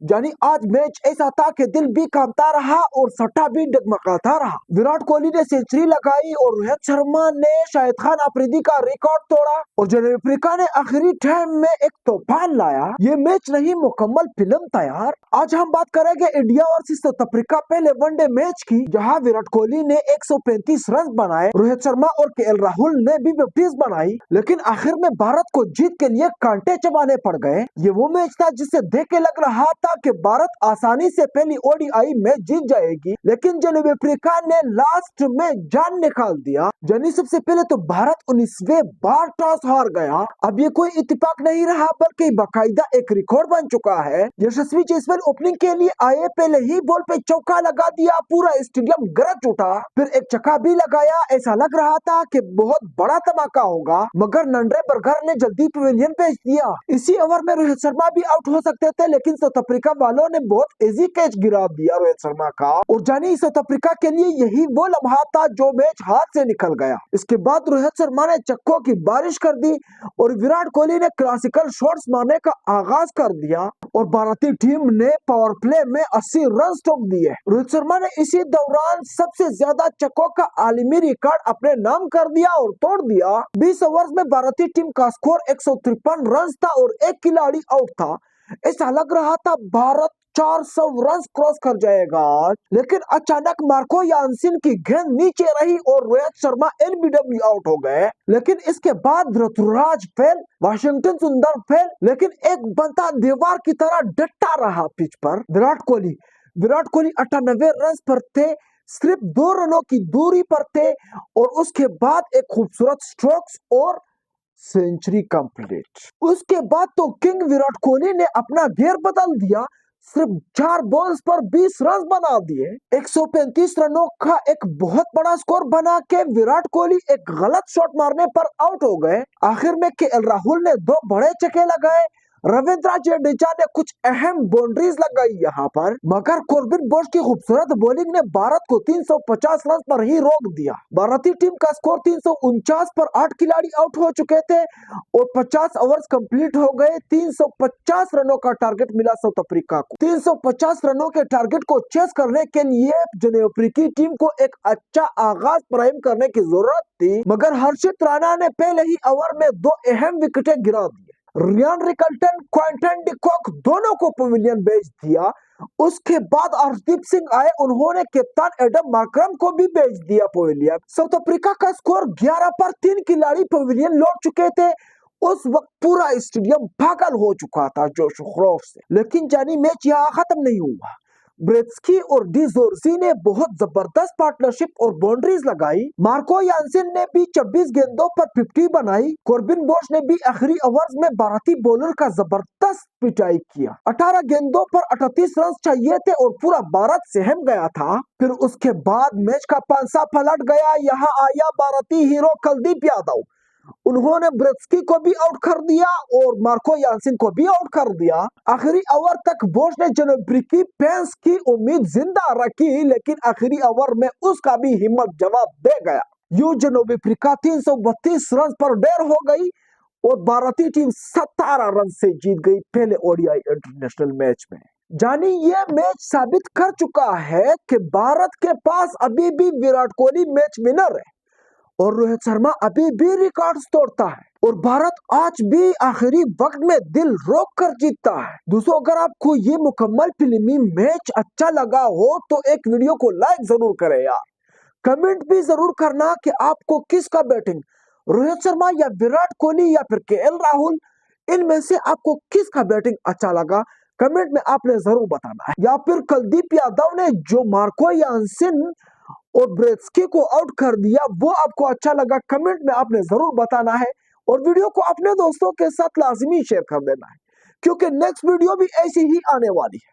यानी आज मैच ऐसा था कि दिल भी कांपता रहा और सट्टा भी डगमगाता रहा। विराट कोहली ने सेंचुरी लगाई और रोहित शर्मा ने शाहिद खान अफरीदी का रिकॉर्ड तोड़ा और जनूबी अफ्रीका ने आखिरी टाइम में एक तूफान लाया। ये मैच नहीं, मुकम्मल फिल्म तैयार। आज हम बात करेंगे इंडिया वर्सेस साउथ अफ्रीका पहले वनडे मैच की, जहां विराट कोहली ने 135 रन बनाए, रोहित शर्मा और केएल राहुल ने भी 50 बनाई, लेकिन आखिर में भारत को जीत के लिए कांटे चबाने पड़ गए। ये वो मैच था जिसे देख के लग रहा था कि भारत आसानी से पहली ओडीआई मैच जीत जाएगी, लेकिन जनूबी अफ्रीका ने लास्ट में जान निकाल दिया। यानी सबसे पहले तो भारत 19वें बार टॉस हार गया। अब ये कोई इत्तेफाक नहीं रहा, बल्कि बाकायदा एक रिकॉर्ड बन चुका है। यशस्वी जायसवाल ओपनिंग के लिए आए, पहले ही बॉल पे चौका लगा दिया, पूरा स्टेडियम गरज उठा। फिर एक छक्का भी लगाया, ऐसा लग रहा था कि बहुत बड़ा धमाका होगा, मगर नंड्रे बर्गर ने जल्दी पवेलियन भेज दिया। इसी ओवर में रोहित शर्मा भी आउट हो सकते थे, लेकिन साउथ अफ्रीका वालों ने बहुत इजी कैच गिरा दिया रोहित शर्मा का। और जानी साउथ अफ्रीका के लिए यही वो लम्हा था जो मैच हाथ से निकल गया। इसके बाद रोहित शर्मा ने छक्कों की बारिश कर दी और विराट कोहली ने क्लासिकल शॉट्स मारने का आगाज कर दिया और भारतीय टीम ने पावर प्ले में 80 रन ठोक दिए। रोहित शर्मा ने इसी दौरान सबसे ज्यादा छक्कों का आलमी रिकॉर्ड अपने नाम कर दिया और तोड़ दिया। 20 ओवर्स में भारतीय टीम का स्कोर 153 रन था और एक खिलाड़ी आउट था। ऐसा लग रहा था भारत 400 रन क्रॉस कर जाएगा, लेकिन अचानक मार्को यानसिन की गेंद नीचे रही और रोहित शर्मा एलबीडब्ल्यू आउट हो गए। लेकिन इसके बाद ऋतुराज फेल, वाशिंगटन सुंदर फेल, लेकिन एक बंदा दीवार की तरह डटा रहा पिच पर। विराट कोहली 98 रन पर थे, सिर्फ 2 रनों की दूरी पर थे और उसके बाद एक खूबसूरत स्ट्रोक्स और सेंचुरी कंप्लीट। उसके बाद तो किंग विराट कोहली ने अपना गियर बदल दिया, सिर्फ 4 बॉल्स पर 20 रन बना दिए। 135 रनों का एक बहुत बड़ा स्कोर बना के विराट कोहली एक गलत शॉट मारने पर आउट हो गए। आखिर में केएल राहुल ने 2 बड़े छक्के लगाए, रविंद्र जडेजा ने कुछ अहम बाउंड्रीज लगाई यहाँ पर, मगर कॉर्बिन बोश की खूबसूरत बॉलिंग ने भारत को 350 रन पर ही रोक दिया। भारतीय टीम का स्कोर 349 पर 8 खिलाड़ी आउट हो चुके थे और 50 ओवर्स कंप्लीट हो गए। 350 रनों का टारगेट मिला साउथ अफ्रीका को। 350 रनों के टारगेट को चेस करने के लिए जनूबी अफ्रीकी टीम को एक अच्छा आगाज प्राइम करने की जरूरत थी, मगर हर्षित राणा ने पहले ही ओवर में 2 अहम विकेटें गिरा दी। Ryan Rickelton, Quinton de Kock दोनों को पवेलियन भेज दिया। उसके बाद अर्शदीप सिंह आए, उन्होंने कप्तान एडम मार्करम को भी भेज दिया पवेलियन। साउथ अफ्रीका का स्कोर 11 पर 3 खिलाड़ी पवेलियन लौट चुके थे। उस वक्त पूरा स्टेडियम पागल हो चुका था जोश खरोश से। लेकिन जानी मैच यहाँ खत्म नहीं हुआ। ब्रेत्सकी और डी जोर्सी ने बहुत जबरदस्त पार्टनरशिप और बाउंड्रीज लगाई। मार्को यानसिन ने भी 26 गेंदों पर 50 बनाई। कॉर्बिन बोश ने भी आखिरी ओवर्स में भारतीय बॉलर का जबरदस्त पिटाई किया। 18 गेंदों पर 38 रन चाहिए थे और पूरा भारत सहम गया था। फिर उसके बाद मैच का पांसा पलट गया। यहाँ आया भारतीय हीरो कुलदीप यादव, उन्होंने ब्रेत्सकी को भी आउट कर दिया और मार्को यानसिन को भी आउट कर दिया। आखिरी ओवर तक बोश ने जनूबी अफ्रीकी फैंस की उम्मीद जिंदा रखी, लेकिन आखिरी ओवर में उसका भी हिम्मत जवाब दे गया। यूं जनूबी अफ्रीका 332 रन पर ढेर हो गई और भारतीय टीम 17 रन से जीत गई पहले ओडीआई इंटरनेशनल मैच में। जानी ये मैच साबित कर चुका है कि भारत के पास अभी भी विराट कोहली मैच विनर है और रोहित शर्मा अभी भी रिकॉर्ड्स तोड़ता है और भारत आज भी आखिरी वक्त में दिल रोक कर जीतता है। दोस्तों, अगर आपको ये मुकम्मल फिल्मी मैच अच्छा लगा हो तो एक वीडियो को लाइक जरूर करें यार। कमेंट भी जरूर करना कि आपको किसका बैटिंग, रोहित शर्मा या विराट कोहली या फिर केएल राहुल, इनमें से आपको किसका बैटिंग अच्छा लगा, कमेंट में आपने जरूर बताना है। या फिर कुलदीप यादव ने जो मार्को यानसिन और ब्रेत्सकी को आउट कर दिया, वो आपको अच्छा लगा, कमेंट में आपने जरूर बताना है। और वीडियो को अपने दोस्तों के साथ लाजमी शेयर कर देना है, क्योंकि नेक्स्ट वीडियो भी ऐसी ही आने वाली है।